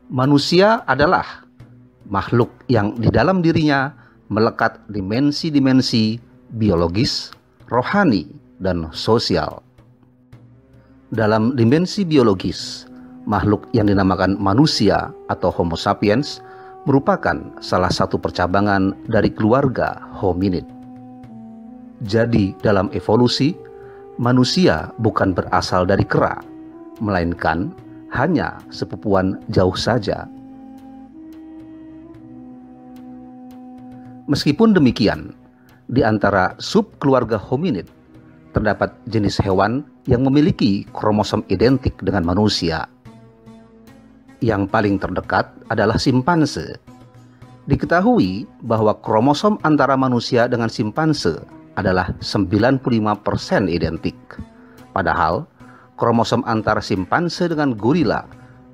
Manusia adalah makhluk yang di dalam dirinya melekat dimensi-dimensi biologis, rohani, dan sosial. Dalam dimensi biologis, makhluk yang dinamakan manusia atau Homo sapiens merupakan salah satu percabangan dari keluarga hominid. Jadi dalam evolusi, manusia bukan berasal dari kera, melainkan hanya sepupuan jauh saja. Meskipun demikian, di antara subkeluarga hominid terdapat jenis hewan yang memiliki kromosom identik dengan manusia. Yang paling terdekat adalah simpanse. Diketahui bahwa kromosom antara manusia dengan simpanse adalah 95% identik. Padahal kromosom antara simpanse dengan gorila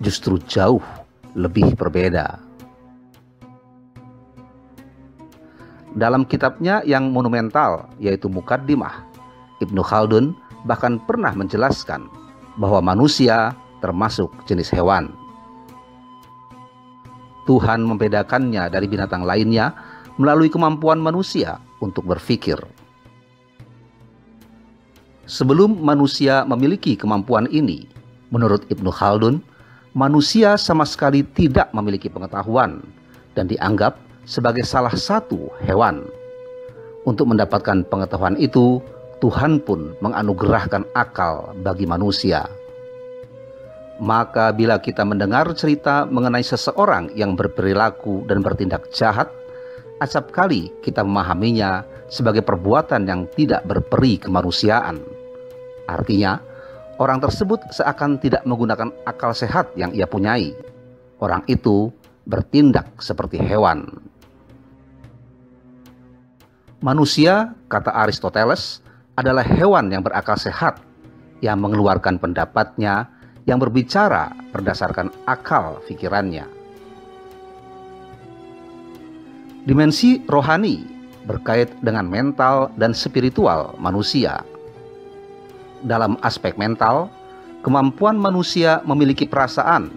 justru jauh lebih berbeda. Dalam kitabnya yang monumental yaitu Muqaddimah, Ibnu Khaldun bahkan pernah menjelaskan bahwa manusia termasuk jenis hewan. Tuhan membedakannya dari binatang lainnya melalui kemampuan manusia untuk berpikir. Sebelum manusia memiliki kemampuan ini, menurut Ibnu Khaldun, manusia sama sekali tidak memiliki pengetahuan dan dianggap sebagai salah satu hewan. Untuk mendapatkan pengetahuan itu, Tuhan pun menganugerahkan akal bagi manusia. Maka bila kita mendengar cerita mengenai seseorang yang berperilaku dan bertindak jahat, acap kali kita memahaminya sebagai perbuatan yang tidak berperi kemanusiaan. Artinya, orang tersebut seakan tidak menggunakan akal sehat yang ia punyai. Orang itu bertindak seperti hewan. Manusia, kata Aristoteles, adalah hewan yang berakal sehat, yang mengeluarkan pendapatnya, yang berbicara berdasarkan akal pikirannya. Dimensi rohani berkait dengan mental dan spiritual manusia. Dalam aspek mental, kemampuan manusia memiliki perasaan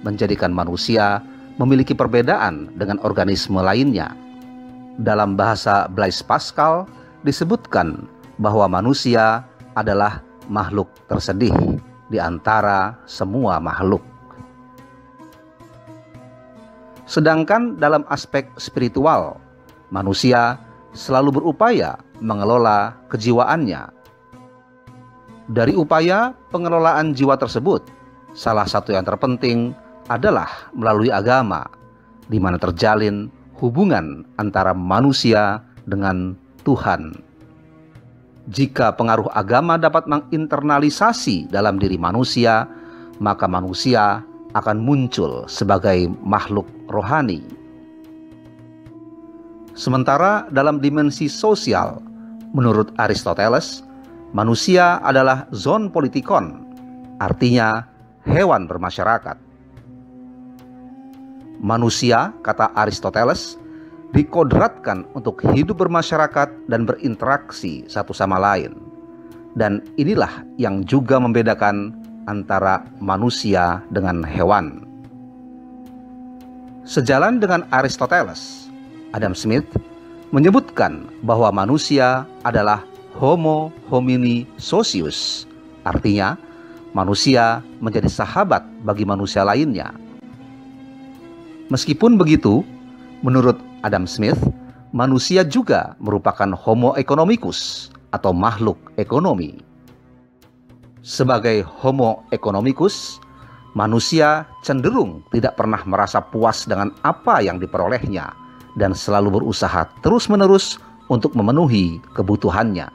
menjadikan manusia memiliki perbedaan dengan organisme lainnya. Dalam bahasa Blaise Pascal disebutkan bahwa manusia adalah makhluk tersedih di antara semua makhluk. Sedangkan dalam aspek spiritual, manusia selalu berupaya mengelola kejiwaannya. Dari upaya pengelolaan jiwa tersebut, salah satu yang terpenting adalah melalui agama, di mana terjalin hubungan antara manusia dengan Tuhan. Jika pengaruh agama dapat menginternalisasi dalam diri manusia, maka manusia akan muncul sebagai makhluk rohani. Sementara dalam dimensi sosial, menurut Aristoteles, manusia adalah zoon politikon, artinya hewan bermasyarakat. Manusia, kata Aristoteles, dikodratkan untuk hidup bermasyarakat dan berinteraksi satu sama lain. Dan inilah yang juga membedakan antara manusia dengan hewan. Sejalan dengan Aristoteles, Adam Smith menyebutkan bahwa manusia adalah Homo homini socius, artinya manusia menjadi sahabat bagi manusia lainnya. Meskipun begitu, menurut Adam Smith, manusia juga merupakan Homo economicus atau makhluk ekonomi. Sebagai Homo economicus, manusia cenderung tidak pernah merasa puas dengan apa yang diperolehnya dan selalu berusaha terus-menerus untuk memenuhi kebutuhannya.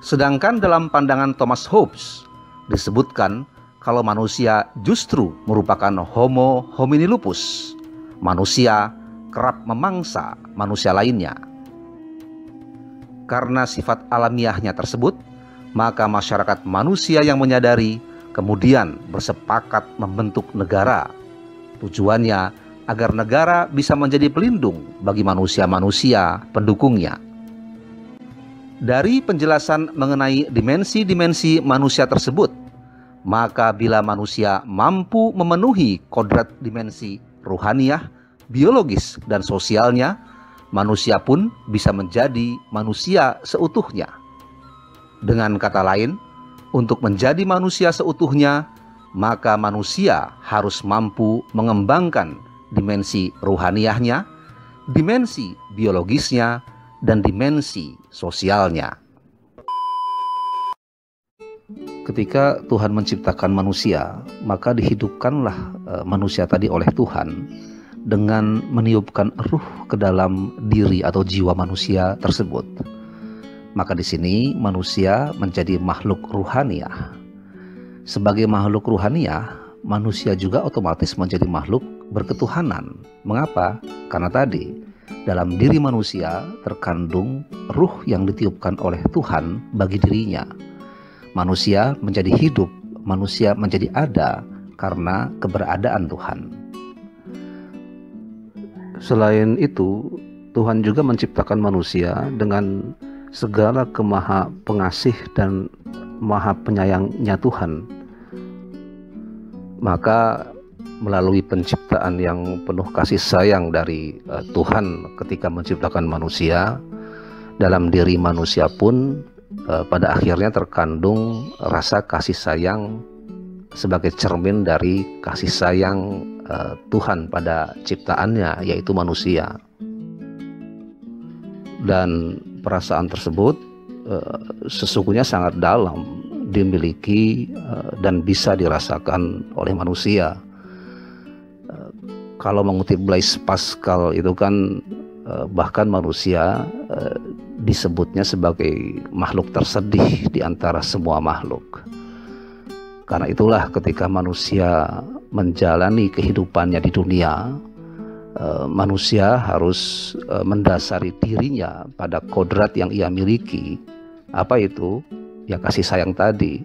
Sedangkan dalam pandangan Thomas Hobbes disebutkan kalau manusia justru merupakan Homo homini lupus. Manusia kerap memangsa manusia lainnya. Karena sifat alamiahnya tersebut, maka masyarakat manusia yang menyadari kemudian bersepakat membentuk negara. Tujuannya agar negara bisa menjadi pelindung bagi manusia-manusia pendukungnya. Dari penjelasan mengenai dimensi-dimensi manusia tersebut, Maka bila manusia mampu memenuhi kodrat dimensi ruhaniah, biologis, dan sosialnya, manusia pun bisa menjadi manusia seutuhnya. Dengan kata lain, untuk menjadi manusia seutuhnya, maka manusia harus mampu mengembangkan dimensi ruhaniahnya, dimensi biologisnya, dan dimensi sosialnya. Ketika Tuhan menciptakan manusia, maka dihidupkanlah manusia tadi oleh Tuhan dengan meniupkan ruh ke dalam diri atau jiwa manusia tersebut. Maka di sini manusia menjadi makhluk ruhaniah. Sebagai makhluk ruhaniah, manusia juga otomatis menjadi makhluk berketuhanan. Mengapa? Karena tadi dalam diri manusia terkandung ruh yang ditiupkan oleh Tuhan bagi dirinya. Manusia menjadi hidup, manusia menjadi ada karena keberadaan Tuhan. Selain itu, Tuhan juga menciptakan manusia dengan segala kemaha pengasih dan maha penyayangnya Tuhan. Maka melalui penciptaan yang penuh kasih sayang dari Tuhan ketika menciptakan manusia, dalam diri manusia pun pada akhirnya terkandung rasa kasih sayang sebagai cermin dari kasih sayang Tuhan pada ciptaannya, yaitu manusia. Dan perasaan tersebut sesungguhnya sangat dalam dimiliki dan bisa dirasakan oleh manusia. Kalau mengutip Blaise Pascal itu kan bahkan manusia disebutnya sebagai makhluk tersedih di antara semua makhluk. Karena itulah ketika manusia menjalani kehidupannya di dunia, manusia harus mendasari dirinya pada kodrat yang ia miliki. Apa itu? Ya kasih sayang tadi.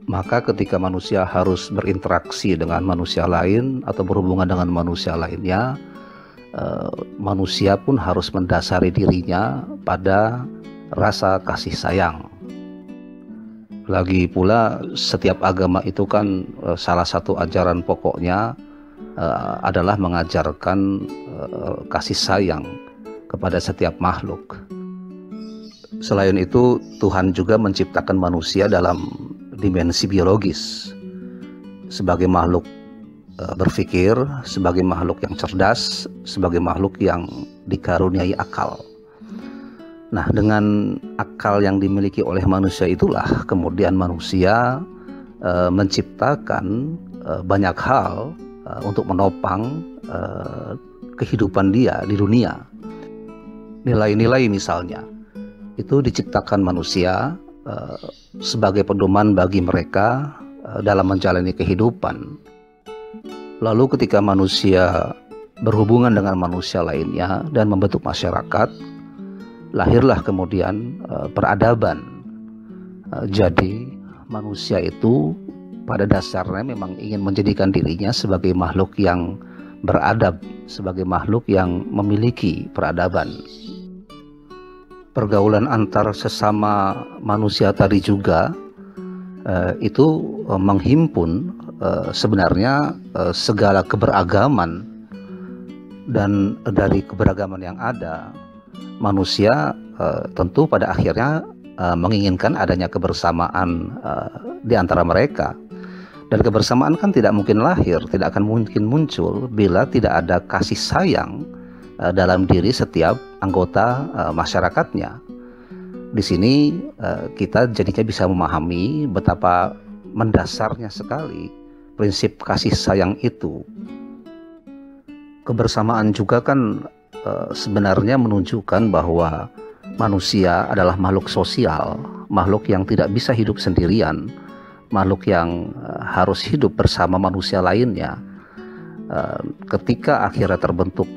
Maka ketika manusia harus berinteraksi dengan manusia lain atau berhubungan dengan manusia lainnya, manusia pun harus mendasari dirinya pada rasa kasih sayang. Lagi pula setiap agama itu kan salah satu ajaran pokoknya adalah mengajarkan kasih sayang kepada setiap makhluk. Selain itu, Tuhan juga menciptakan manusia dalam dimensi biologis sebagai makhluk berpikir, sebagai makhluk yang cerdas, sebagai makhluk yang dikaruniai akal. Nah, dengan akal yang dimiliki oleh manusia itulah kemudian manusia menciptakan banyak hal untuk menopang kehidupan dia di dunia. Nilai-nilai misalnya itu diciptakan manusia sebagai pedoman bagi mereka dalam menjalani kehidupan. Lalu ketika manusia berhubungan dengan manusia lainnya dan membentuk masyarakat, lahirlah kemudian peradaban. Jadi manusia itu pada dasarnya memang ingin menjadikan dirinya sebagai makhluk yang beradab, sebagai makhluk yang memiliki peradaban. Pergaulan antar sesama manusia tadi juga itu menghimpun sebenarnya segala keberagaman, dan dari keberagaman yang ada manusia tentu pada akhirnya menginginkan adanya kebersamaan di antara mereka. Dan kebersamaan kan tidak mungkin lahir, tidak akan mungkin muncul bila tidak ada kasih sayang dalam diri setiap anggota masyarakatnya. Di sini kita jadinya bisa memahami betapa mendasarnya sekali prinsip kasih sayang itu. Kebersamaan juga kan sebenarnya menunjukkan bahwa manusia adalah makhluk sosial, makhluk yang tidak bisa hidup sendirian, makhluk yang harus hidup bersama manusia lainnya. Ketika akhirnya terbentuk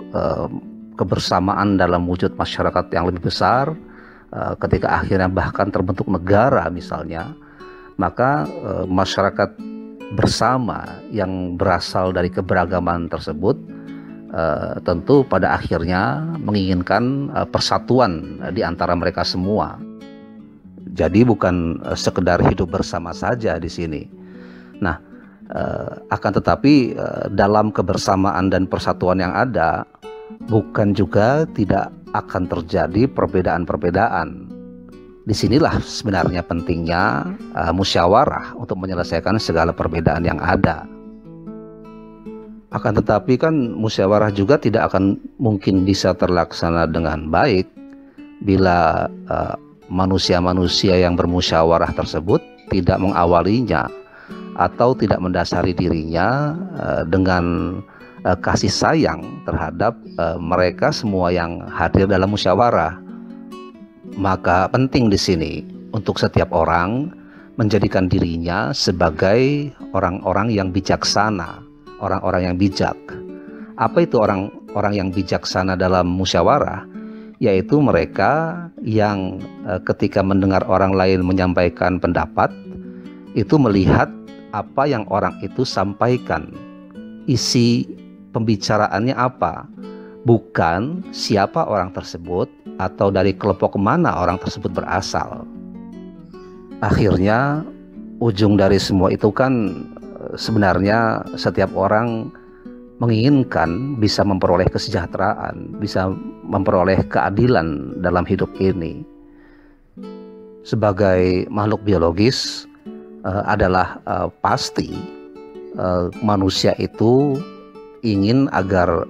kebersamaan dalam wujud masyarakat yang lebih besar, ketika akhirnya bahkan terbentuk negara misalnya, maka masyarakat bersama yang berasal dari keberagaman tersebut tentu pada akhirnya menginginkan persatuan di antara mereka semua. Jadi bukan sekedar hidup bersama saja di sini. Nah, akan tetapi dalam kebersamaan dan persatuan yang ada, bukan juga tidak akan terjadi perbedaan-perbedaan. Disinilah sebenarnya pentingnya musyawarah untuk menyelesaikan segala perbedaan yang ada. Akan tetapi kan musyawarah juga tidak akan mungkin bisa terlaksana dengan baik bila manusia-manusia yang bermusyawarah tersebut tidak mengawalinya atau tidak mendasari dirinya dengan kasih sayang terhadap mereka semua yang hadir dalam musyawarah. Maka penting di sini untuk setiap orang menjadikan dirinya sebagai orang-orang yang bijaksana, orang-orang yang bijak. Apa itu orang-orang yang bijaksana dalam musyawarah? Yaitu mereka yang ketika mendengar orang lain menyampaikan pendapat, itu melihat apa yang orang itu sampaikan, isi pembicaraannya apa, bukan siapa orang tersebut atau dari kelompok mana orang tersebut berasal. Akhirnya ujung dari semua itu kan sebenarnya setiap orang menginginkan bisa memperoleh kesejahteraan, bisa memperoleh keadilan dalam hidup ini. Sebagai makhluk biologis adalah pasti manusia itu ingin agar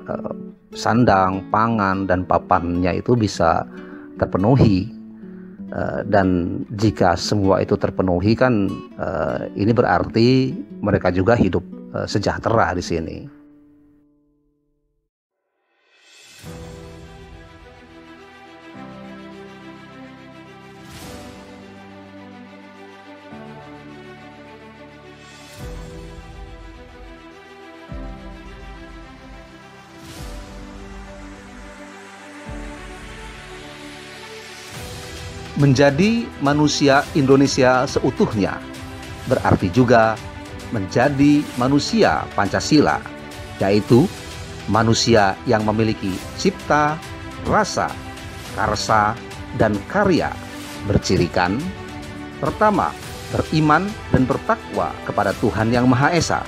sandang, pangan, dan papannya itu bisa terpenuhi. Dan jika semua itu terpenuhi kan ini berarti mereka juga hidup sejahtera di sini. Menjadi manusia Indonesia seutuhnya berarti juga menjadi manusia Pancasila, yaitu manusia yang memiliki cipta, rasa, karsa, dan karya bercirikan: pertama, beriman dan bertakwa kepada Tuhan Yang Maha Esa.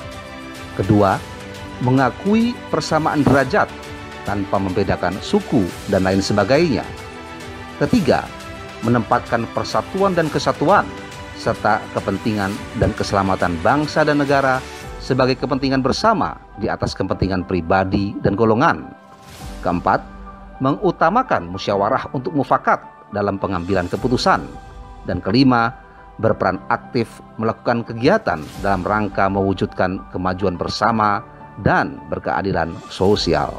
Kedua, mengakui persamaan derajat tanpa membedakan suku dan lain sebagainya. Ketiga, menempatkan persatuan dan kesatuan serta kepentingan dan keselamatan bangsa dan negara sebagai kepentingan bersama di atas kepentingan pribadi dan golongan. Keempat, mengutamakan musyawarah untuk mufakat dalam pengambilan keputusan. Dan kelima, berperan aktif melakukan kegiatan dalam rangka mewujudkan kemajuan bersama dan berkeadilan sosial.